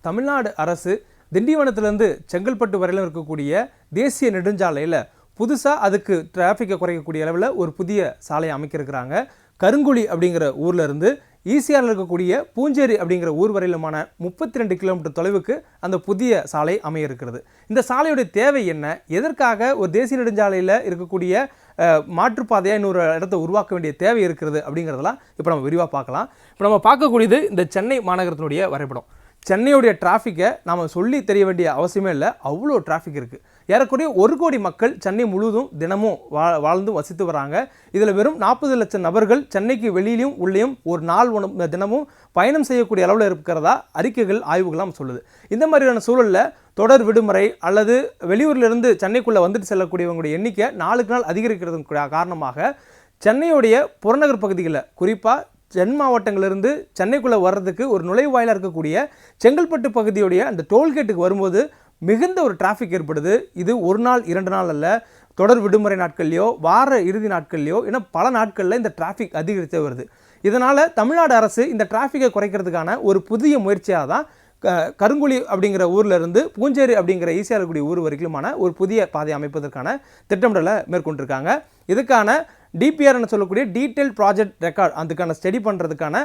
தமிழ்நாடு அரசு திண்டிவனத்திலிருந்து செங்கல்பட்டு வரையிலும் இருக்கக்கூடிய தேசிய நெடுஞ்சாலையில் புதுசாக அதுக்கு டிராஃபிக்கை குறைக்கக்கூடிய அளவில் ஒரு புதிய சாலையை அமைக்கிருக்கிறாங்க. கருங்குழி அப்படிங்கிற ஊரில் இருந்து ஈசிஆரில் இருக்கக்கூடிய பூஞ்சேரி அப்படிங்கிற ஊர் வரையிலுமான 32 கிலோமீட்டர் தொலைவுக்கு அந்த புதிய சாலை அமைய இருக்கிறது. இந்த சாலையுடைய தேவை என்ன, எதற்காக ஒரு தேசிய நெடுஞ்சாலையில் இருக்கக்கூடிய மாற்றுப்பாதையாக இன்னொரு இடத்தை உருவாக்க வேண்டிய தேவை இருக்கிறது அப்படிங்கிறதெல்லாம் இப்போ நம்ம விரிவாக பார்க்கலாம். இப்போ நம்ம பார்க்கக்கூடியது இந்த சென்னை மாநகரத்தினுடைய வரைபடம். சென்னையுடைய டிராஃபிக்கை நாம் சொல்லி தெரிய வேண்டிய அவசியமே இல்லை, அவ்வளோ டிராஃபிக் இருக்குது. ஏறக்குறைய 1 கோடி மக்கள் சென்னை முழுவதும் தினமும் வாழ்ந்து வசித்து வராங்க. இதில் வெறும் 40 லட்சம் நபர்கள் சென்னைக்கு வெளியிலையும் உள்ளேயும் ஒரு நாள் தினமும் பயணம் செய்யக்கூடிய அளவில் இருக்கிறதா அறிக்கைகள் ஆய்வுகள்லாம் சொல்லுது. இந்த மாதிரியான சூழலில் தொடர் விடுமுறை அல்லது வெளியூரிலிருந்து சென்னைக்குள்ளே வந்துட்டு செல்லக்கூடியவங்களுடைய எண்ணிக்கை நாளுக்கு நாள் அதிகரிக்கிறது காரணமாக சென்னையுடைய புறநகர் பகுதிகளில் குறிப்பாக தென் மாவட்டங்களிலிருந்து சென்னைக்குள்ளே வர்றதுக்கு ஒரு நுழைவாயிலாக இருக்கக்கூடிய செங்கல்பட்டு பகுதியுடைய அந்த டோல்கேட்டுக்கு வரும்போது மிகுந்த ஒரு டிராஃபிக் ஏற்படுது. இது ஒரு நாள் 2 நாள் அல்ல, தொடர் விடுமுறை நாட்கள்லையோ வார இறுதி நாட்கள்லையோ இன்னும் பல நாட்களில் இந்த டிராஃபிக் அதிகரித்து வருது. இதனால் தமிழ்நாடு அரசு இந்த டிராஃபிக்கை குறைக்கிறதுக்கான ஒரு புதிய முயற்சியாக தான் கருங்குழி அப்படிங்கிற ஊரில் இருந்து பூஞ்சேரி அப்படிங்கிற ஈசிஆர் இருக்கக்கூடிய ஊர் வரைக்குமான ஒரு புதிய பாதை அமைப்பதற்கான திட்டமிடலை மேற்கொண்டிருக்காங்க. இதுக்கான டிபிஆர்னு சொல்லக்கூடிய டீட்டெயில் ப்ராஜெக்ட் ரெக்கார்ட் அதுக்கான ஸ்டடி பண்ணுறதுக்கான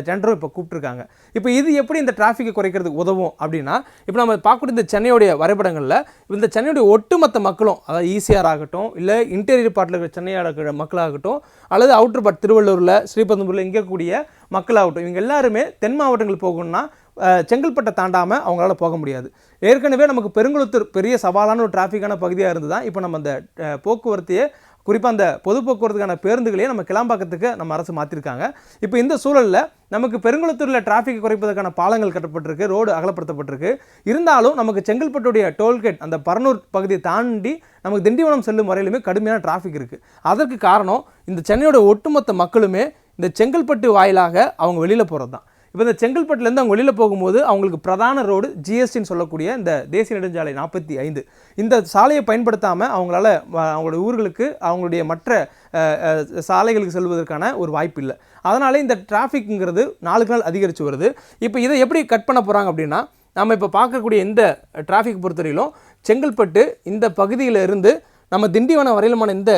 டெண்டரும் இப்போ கூப்பிட்டுருக்காங்க. இப்போ இது எப்படி இந்த டிராஃபிக்கை குறைக்கிறதுக்கு உதவும் அப்படின்னா, இப்போ நம்ம பார்க்கக்கூடிய இந்த சென்னையுடைய வரைபடங்களில் இந்த சென்னையுடைய ஒட்டுமொத்த மக்களும், அதாவது ஈசிஆர் ஆகட்டும், இல்லை இன்டீரியர் பார்ட்டில் இருக்கிற சென்னையாக இருக்கிற மக்களாகட்டும், அல்லது அவுட்டர் பார்ட் திருவள்ளூரில் ஸ்ரீபெரும்புதூரில் இங்கே இருக்கக்கூடிய மக்களாகட்டும், இவங்க எல்லாருமே தென் மாவட்டங்கள் போகணும்னா செங்கல்பட்டை தாண்டாமல் அவங்களால போக முடியாது. ஏற்கனவே நமக்கு பெருங்குளத்தூர் பெரிய சவாலான ஒரு டிராஃபிக்கான பகுதியாக இருந்து தான் இப்போ நம்ம அந்த போக்குவரத்தையே குறிப்பாக அந்த பொது போக்குவரத்துக்கான பேருந்துகளையே நம்ம கிளாம்பாக்கத்துக்கு நம்ம அரசு மாற்றிருக்காங்க. இப்போ இந்த சூழலில் நமக்கு பெருங்குளத்தூரில் டிராஃபிக்கை குறைப்பதற்கான பாலங்கள் கட்டப்பட்டிருக்கு, ரோடு அகலப்படுத்தப்பட்டிருக்கு. இருந்தாலும் நமக்கு செங்கல்பட்டுடைய டோல்கேட் அந்த பரனூர் பகுதியை தாண்டி நமக்கு திண்டிவனம் செல்லும் வரையிலுமே கடுமையான டிராஃபிக் இருக்குது. அதற்கு காரணம் இந்த சென்னையோட ஒட்டுமொத்த மக்களுமே இந்த செங்கல்பட்டு வாயிலாக அவங்க வெளியில் போகிறது தான். இப்போ இந்த செங்கல்பட்டுலேருந்து அவங்க வெளியில் போகும்போது அவங்களுக்கு பிரதான ரோடு ஜிஎஸ்டின்னு சொல்லக்கூடிய இந்த தேசிய நெடுஞ்சாலை 45 இந்த சாலையை பயன்படுத்தாமல் அவங்களால அவங்களுடைய ஊர்களுக்கு அவங்களுடைய மற்ற சாலைகளுக்கு செல்வதற்கான ஒரு வாய்ப்பு இல்லை. அதனால இந்த டிராஃபிக்ங்கிறது நாளுக்கு நாள் அதிகரித்து வருது. இப்போ இதை எப்படி கட் பண்ண போகிறாங்க அப்படின்னா, நம்ம இப்போ பார்க்கக்கூடிய இந்த டிராஃபிக் பொறுத்தவரையிலும் செங்கல்பட்டு இந்த பகுதியில் இருந்து நம்ம திண்டிவனம் வரையிலுமான இந்த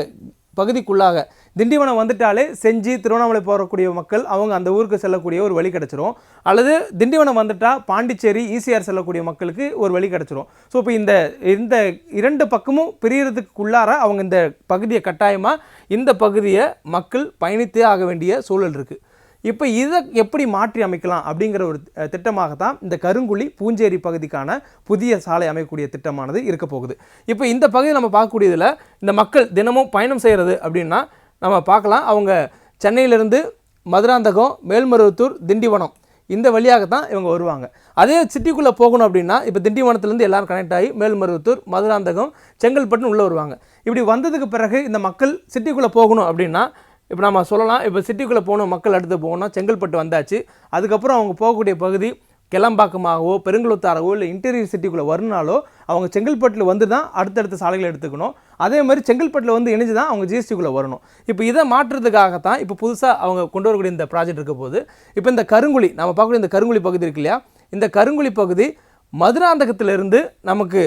பகுதிக்குள்ளாக திண்டிவனம் வந்துட்டாலே செஞ்சி திருவண்ணாமலை போகக்கூடிய மக்கள் அவங்க அந்த ஊருக்கு செல்லக்கூடிய ஒரு வழி கிடச்சிரும். அல்லது திண்டிவனம் வந்துட்டால் பாண்டிச்சேரி ஈசிஆர் செல்லக்கூடிய மக்களுக்கு ஒரு வழி கிடச்சிரும். ஸோ இப்போ இந்த 2 பக்கமும் பிரியறதுக்குள்ளார அவங்க இந்த பகுதியை கட்டாயமாக இந்த பகுதியை மக்கள் பயணித்தே ஆக வேண்டிய சூழல் இருக்குது. இப்போ இதை எப்படி மாற்றி அமைக்கலாம் அப்படிங்கிற ஒரு திட்டமாக தான் இந்த கருங்குழி பூஞ்சேரி பகுதிக்கான புதிய சாலை அமைக்கக்கூடிய திட்டமானது இருக்க போகுது. இப்போ இந்த பகுதியை நம்ம பார்க்கக்கூடியதில் இந்த மக்கள் தினமும் பயணம் செய்கிறது அப்படின்னா நம்ம பார்க்கலாம். அவங்க சென்னையிலேருந்து மதுராந்தகம், மேல்மருவத்தூர், திண்டிவனம் இந்த வழியாக தான் இவங்க வருவாங்க. அதே சிட்டிக்குள்ளே போகணும் அப்படின்னா இப்போ திண்டிவனத்துலேருந்து எல்லோரும் கனெக்ட் ஆகி மேல்மருவத்தூர், மதுராந்தகம், செங்கல்பட்டுன்னு உள்ளே வருவாங்க. இப்படி வந்ததுக்கு பிறகு இந்த மக்கள் சிட்டிக்குள்ளே போகணும் அப்படின்னா இப்போ நம்ம சொல்லலாம், இப்போ சிட்டிக்குள்ளே போகணும் மக்கள் அடுத்து போகணும், செங்கல்பட்டு வந்தாச்சு. அதுக்கப்புறம் அவங்க போகக்கூடிய பகுதி கிளம்பாக்கமாகவோ பெருங்குளத்தாரவோ இல்லை இன்டீரியர் சிட்டிக்குள்ளே வரணுனாலோ அவங்க செங்கல்பட்டில் வந்து தான் அடுத்தடுத்த சாலைகளை எடுத்துக்கணும். அதே மாதிரி செங்கல்பட்டில் வந்து இணைஞ்சு தான் அவங்க ஜிஎஸ்டிக்குள்ளே வரணும். இப்போ இதை மாற்றுறதுக்காகத்தான் இப்போ புதுசாக அவங்க கொண்டு வரக்கூடிய இந்த ப்ராஜெக்ட் இருக்க போது இப்போ இந்த கருங்குழி நம்ம பார்க்கக்கூடிய இந்த கருங்குழி பகுதி இருக்கு இல்லையா, இந்த கருங்குழி பகுதி மதுராந்தகத்திலிருந்து நமக்கு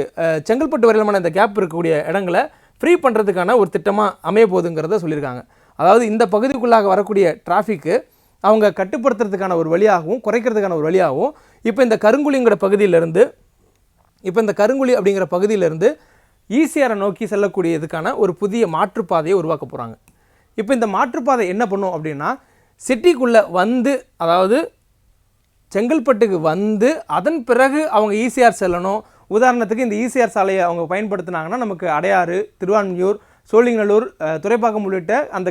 செங்கல்பட்டு வரையிலுமான இந்த கேப் இருக்கக்கூடிய இடங்களை ஃப்ரீ பண்ணுறதுக்கான ஒரு திட்டமாக அமைய போகுதுங்கிறத சொல்லியிருக்காங்க. அதாவது இந்த பகுதிக்குள்ளாக வரக்கூடிய டிராஃபிக்கு அவங்க கட்டுப்படுத்துறதுக்கான ஒரு வழியாகவும் குறைக்கிறதுக்கான ஒரு வழியாகவும் இப்போ இந்த கருங்குழிங்கிற பகுதியிலிருந்து ஈசிஆரை நோக்கி செல்லக்கூடியதுக்கான ஒரு புதிய மாற்றுப்பாதையை உருவாக்க போகிறாங்க. இப்போ இந்த மாற்றுப்பாதை என்ன பண்ணும் அப்படின்னா, சிட்டிக்குள்ளே வந்து அதாவது செங்கல்பட்டுக்கு வந்து அதன் பிறகு அவங்க ஈசிஆர் செல்லணும். உதாரணத்துக்கு இந்த ஈசிஆர் சாலையை அவங்க பயன்படுத்தினாங்கன்னா நமக்கு அடையாறு, திருவான்மியூர், சோழிங்கநல்லூர், துறைப்பாக்கம் உள்ளிட்ட அந்த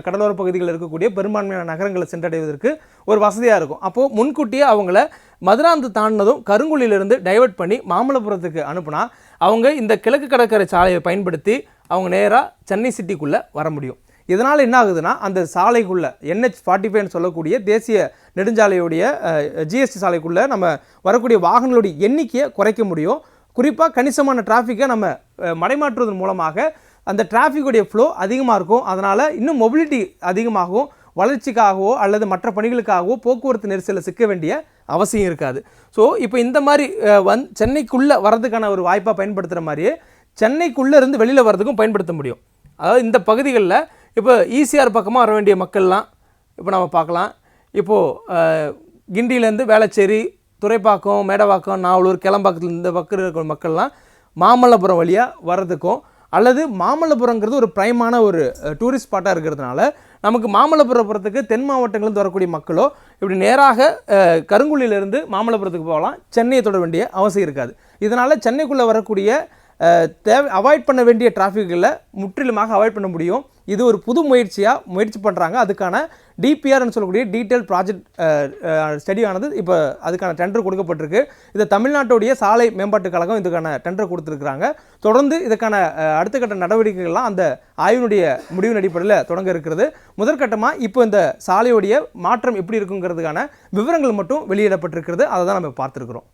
கடலோர பகுதிகளில் இருக்கக்கூடிய பெரும்பான்மையான நகரங்களை சென்றடைவதற்கு ஒரு வசதியாக இருக்கும். அப்போது முன்கூட்டியே அவங்கள மதுராந்தகம் தாண்டினதும் கருங்குழியிலிருந்து டைவர்ட் பண்ணி மாமல்லபுரத்துக்கு அனுப்புனா அவங்க இந்த கிழக்கு கடற்கரை சாலையை பயன்படுத்தி அவங்க நேராக சென்னை சிட்டிக்குள்ளே வர முடியும். இதனால் என்ன ஆகுதுன்னா, அந்த சாலைக்குள்ளே NH45 சொல்லக்கூடிய தேசிய நெடுஞ்சாலையுடைய ஜிஎஸ்டி சாலைக்குள்ளே நம்ம வரக்கூடிய வாகனங்களுடைய எண்ணிக்கையை குறைக்க முடியும். குறிப்பாக கணிசமான டிராஃபிக்கை நம்ம மடைமாற்றுவதன் மூலமாக அந்த டிராஃபிக்குடைய ஃப்ளோ அதிகமாக இருக்கும். அதனால் இன்னும் மொபிலிட்டி அதிகமாகவும் வளர்ச்சிக்காகவோ அல்லது மற்ற பணிகளுக்காகவோ போக்குவரத்து நெரிசலில் சிக்க வேண்டிய அவசியம் இருக்காது. ஸோ இப்போ இந்த மாதிரி சென்னைக்குள்ளே வர்றதுக்கான ஒரு வாய்ப்பாக பயன்படுத்துகிற மாதிரியே சென்னைக்குள்ளே இருந்து வெளியில் வர்றதுக்கும் பயன்படுத்த முடியும். அதாவது இந்த பகுதிகளில் இப்போ ஈசிஆர் பக்கமாக வர வேண்டிய மக்கள்லாம் இப்போ நம்ம பார்க்கலாம். இப்போது கிண்டியிலேருந்து வேளச்சேரி, துறைப்பாக்கம், மேடவாக்கம், நாவலூர், கிளம்பாக்கத்தில் இந்த பக்கம் இருக்கிற மக்கள்லாம் மாமல்லபுரம் வழியாக வர்றதுக்கும், அல்லது மாமல்லபுரங்கிறது ஒரு ப்ரைமான ஒரு டூரிஸ்ட் ஸ்பாட்டாக இருக்கிறதுனால நமக்கு மாமல்லபுரத்துக்கு தென் மாவட்டங்கள்லேருந்து வரக்கூடிய மக்களோ இப்படி நேராக கருங்குழியிலேருந்து மாமல்லபுரத்துக்கு போகலாம், சென்னையை தொட வேண்டிய அவசியம் இருக்காது. இதனால் சென்னைக்குள்ளே வரக்கூடிய அவாய்ட் பண்ண வேண்டிய டிராஃபிக்கில் முற்றிலுமாக அவாய்ட் பண்ண முடியும். இது ஒரு புது முயற்சி பண்ணுறாங்க. அதுக்கான டிபிஆர்னு சொல்லக்கூடிய டீட்டெயில் ப்ராஜெக்ட் ஸ்டடியானது இப்போ அதுக்கான டெண்டர் கொடுக்கப்பட்டிருக்கு. இதை தமிழ்நாட்டுடைய சாலை மேம்பாட்டு கழகம் இதுக்கான டெண்டர் கொடுத்துருக்குறாங்க. தொடர்ந்து இதுக்கான அடுத்த கட்ட நடவடிக்கைகள்லாம் அந்த ஆய்வினுடைய முடிவின் அடிப்படையில் தொடங்க இருக்கிறது. முதற்கட்டமாக இப்போ இந்த சாலையுடைய மாற்றம் எப்படி இருக்குங்கிறதுக்கான விவரங்கள் மட்டும் வெளியிடப்பட்டிருக்கிறது. அதை தான் நம்ம பார்த்துருக்குறோம்.